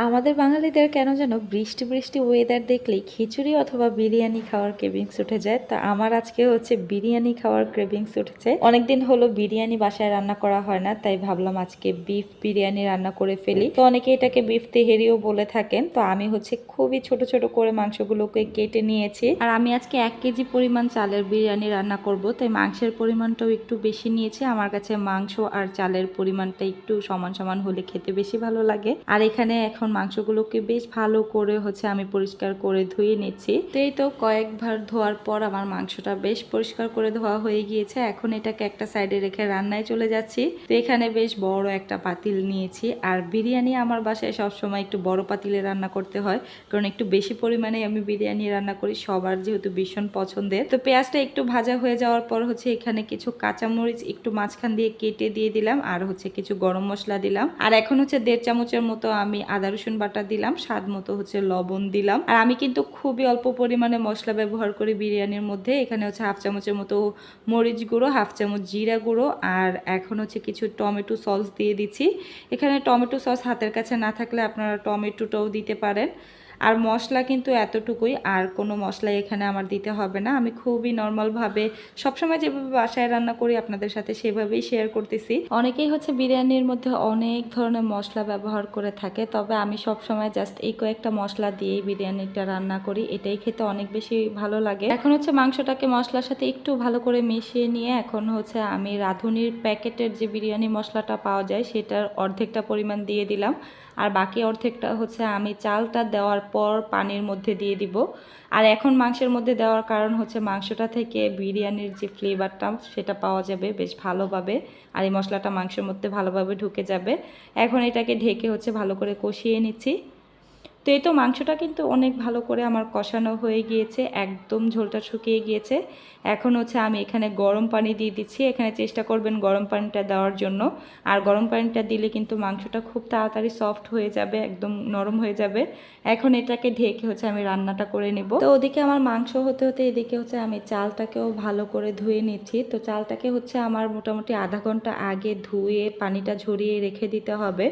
আমাদের বাঙালিদের কেন যেন বৃষ্টি বৃষ্টি ওয়েদার দেখলেই খিচুড়ি অথবা বিরিয়ানি খাওয়ার ক্রেভিংস উঠে যায়। তা আমার আজকে হচ্ছে বিরিয়ানি খাওয়ার ক্রেভিংস উঠেছে। অনেকদিন হলো বিরিয়ানি বাসায় রান্না করা হয় না, তাই ভাবলাম আজকে বিফ বিরিয়ানি রান্না করে ফেলি। তো অনেকে এটাকে বিফ তেহেরিও বলে থাকেন। তো আমি হচ্ছে খুবই ছোট ছোট করে মাংসগুলোকে কেটে নিয়েছি। আর আমি আজকে 1 কেজি পরিমাণ চালের বিরিয়ানি রান্না করব, তাই মাংসের পরিমাণটাও একটু বেশি নিয়েছি। আমার কাছে মাংস আর চালের পরিমাণটা একটু সমান সমান হলে খেতে বেশি ভালো লাগে। আর এখানে এখন মাংসগুলোকে বেশ ভালো করে হচ্ছে আমি পরিষ্কার করে ধুয়ে নিচ্ছি। তো এই তো কয়েকবার ধোয়ার পর আমার মাংসটা বেশ পরিষ্কার করে ধোয়া হয়ে গিয়েছে। এখন এটাকে একটা সাইডে রেখে রান্নায় চলে যাচ্ছি। তো এখানে বেশ বড় একটা পাতিল নিয়েছি। আর বিরিয়ানি আমার বাসায় সবসময় একটু বড় পাতিলে রান্না করতে হয়, কারণ একটু বেশি পরিমাণে আমি বিরিয়ানি রান্না করি, সবার যেহেতু ভীষণ পছন্দের। তো পেঁয়াজটা একটু ভাজা হয়ে যাওয়ার পর হচ্ছে এখানে কিছু কাঁচামরিচ একটু মাঝখান দিয়ে কেটে দিয়ে দিলাম, আর হচ্ছে কিছু গরম মশলা দিলাম। আর এখন হচ্ছে 1.5 চামচের মতো আমি আদা রসুন বাটা দিলাম, স্বাদ মতো হচ্ছে লবণ দিলাম। আর আমি কিন্তু খুবই অল্প পরিমাণে মশলা ব্যবহার করি বিরিয়ানির মধ্যে। এখানে হচ্ছে 1/2 চামচের মতো মরিচ গুঁড়ো, 1/2 চামচ জিরা গুঁড়ো, আর এখন হচ্ছে কিছু টমেটো সস দিয়ে দিচ্ছি। এখানে টমেটো সস হাতের কাছে না থাকলে আপনারা টমেটোটাও দিতে পারেন। আর মশলা কিন্তু এতটুকুই, আর কোনো মশলা এখানে আমার দিতে হবে না। আমি খুবই নর্মালভাবে সবসময় যেভাবে বাসায় রান্না করি আপনাদের সাথে সেভাবেই শেয়ার করতেছি। অনেকেই হচ্ছে বিরিয়ানির মধ্যে অনেক ধরনের মশলা ব্যবহার করে থাকে, তবে আমি সবসময় জাস্ট এই কয়েকটা মশলা দিয়েই বিরিয়ানিটা রান্না করি, এটাই খেতে অনেক বেশি ভালো লাগে। এখন হচ্ছে মাংসটাকে মশলার সাথে একটু ভালো করে মিশিয়ে নিয়ে এখন হচ্ছে আমি রাঁধুনির প্যাকেটের যে বিরিয়ানি মশলাটা পাওয়া যায় সেটার অর্ধেকটা পরিমাণ দিয়ে দিলাম। আর বাকি অর্ধেকটা হচ্ছে আমি চালটা দেওয়ার পর পানির মধ্যে দিয়ে দিব। আর এখন মাংসের মধ্যে দেওয়ার কারণ হচ্ছে মাংসটা থেকে বিরিয়ানির যে ফ্লেভারটা সেটা পাওয়া যাবে বেশ ভালোভাবে, আর এই মশলাটা মাংসের মধ্যে ভালোভাবে ঢুকে যাবে। এখন এটাকে ঢেকে হচ্ছে ভালো করে কষিয়ে নিচ্ছি। তো এই তো মাংসটা কিন্তু অনেক ভালো করে আমার কষানো হয়ে গিয়েছে, একদম ঝোলটা শুকিয়ে গিয়েছে। এখন হচ্ছে আমি এখানে গরম পানি দিয়ে দিচ্ছি। এখানে চেষ্টা করবেন গরম পানিটা দেওয়ার জন্য। আর গরম পানিটা দিলে কিন্তু মাংসটা খুব তাড়াতাড়ি সফট হয়ে যাবে, একদম নরম হয়ে যাবে। এখন এটাকে ঢেকে হচ্ছে আমি রান্নাটা করে নেব। তো ওদিকে আমার মাংস হতে হতে এদিকে হচ্ছে আমি চালটাকেও ভালো করে ধুয়ে নিচ্ছি। তো চালটাকে হচ্ছে আমার মোটামুটি আধা ঘন্টা আগে ধুয়ে পানিটা ঝরিয়ে রেখে দিতে হবে।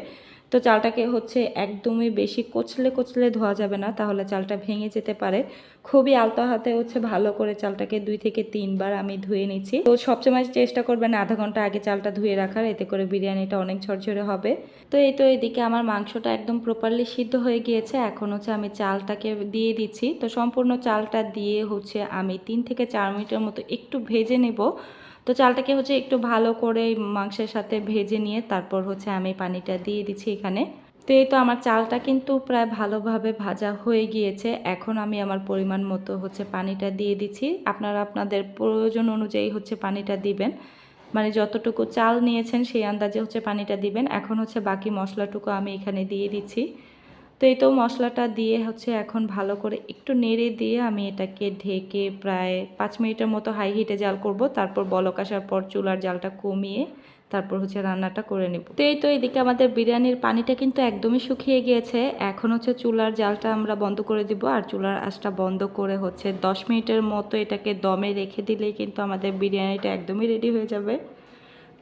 তো চালটাকে হচ্ছে একদমই বেশি কচলে কচলে ধোয়া যাবে না, তাহলে চালটা ভেঙে যেতে পারে। খুবই আলতো হাতে হচ্ছে ভালো করে চালটাকে 2 থেকে 3 বার আমি ধুয়ে নিচ্ছি। তো সবসময় চেষ্টা করবেন আধা ঘন্টা আগে চালটা ধুয়ে রাখার, এতে করে বিরিয়ানিটা অনেক ঝরঝরে হবে। তো এই তো এদিকে আমার মাংসটা একদম প্রপারলি সিদ্ধ হয়ে গিয়েছে। এখন হচ্ছে আমি চালটাকে দিয়ে দিচ্ছি। তো সম্পূর্ণ চালটা দিয়ে হচ্ছে আমি 3 থেকে 4 মিনিটের মতো একটু ভেজে নেব। তো চালটাকে হচ্ছে একটু ভালো করে মাংসের সাথে ভেজে নিয়ে তারপর হচ্ছে আমি পানিটা দিয়ে দিচ্ছি এখানে। তো এই তো আমার চালটা কিন্তু প্রায় ভালোভাবে ভাজা হয়ে গিয়েছে। এখন আমি আমার পরিমাণ মতো হচ্ছে পানিটা দিয়ে দিচ্ছি। আপনারা আপনাদের প্রয়োজন অনুযায়ী হচ্ছে পানিটা দিবেন, মানে যতটুকু চাল নিয়েছেন সেই আন্দাজে হচ্ছে পানিটা দিবেন। এখন হচ্ছে বাকি মশলাটুকু আমি এখানে দিয়ে দিচ্ছি। তো এই তো মশলাটা দিয়ে হচ্ছে এখন ভালো করে একটু নেড়ে দিয়ে আমি এটাকে ঢেকে প্রায় 5 মিনিটের মতো হাই হিটে জাল করব। তারপর বলক আসার পর চুলার জালটা কমিয়ে তারপর হচ্ছে রান্নাটা করে নেব। তো এই তো এদিকে আমাদের বিরিয়ানির পানিটা কিন্তু একদমই শুকিয়ে গিয়েছে। এখন হচ্ছে চুলার জালটা আমরা বন্ধ করে দিব, আর চুলার আঁচটা বন্ধ করে হচ্ছে 10 মিনিটের মতো এটাকে দমে রেখে দিলেই কিন্তু আমাদের বিরিয়ানিটা একদমই রেডি হয়ে যাবে।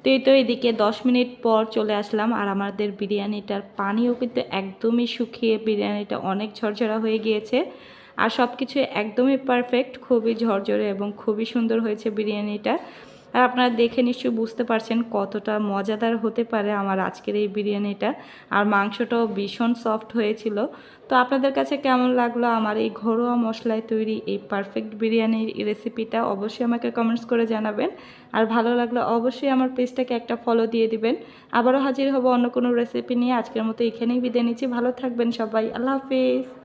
তো এই তো এদিকে 10 মিনিট পর চলে আসলাম, আর আমাদের বিরিয়ানিটার পানিও কিন্তু একদমই শুকিয়ে বিরিয়ানিটা অনেক ঝরঝরা হয়ে গিয়েছে। আর সব কিছু একদমই পারফেক্ট, খুবই ঝরঝরে এবং খুবই সুন্দর হয়েছে বিরিয়ানিটা। আর আপনারা দেখে নিশ্চয়ই বুঝতে পারছেন কতটা মজাদার হতে পারে আমার আজকের এই বিরিয়ানিটা। আর মাংসটাও ভীষণ সফট হয়েছিল। তো আপনাদের কাছে কেমন লাগলো আমার এই ঘরোয়া মশলায় তৈরি এই পারফেক্ট বিরিয়ানির রেসিপিটা অবশ্যই আমাকে কমেন্টস করে জানাবেন। আর ভালো লাগলে অবশ্যই আমার পেজটাকে একটা ফলো দিয়ে দিবেন। আবারও হাজির হব অন্য কোনো রেসিপি নিয়ে। আজকের মতো এখানেই বিদায় নিচ্ছি। ভালো থাকবেন সবাই। আল্লাহ হাফিজ।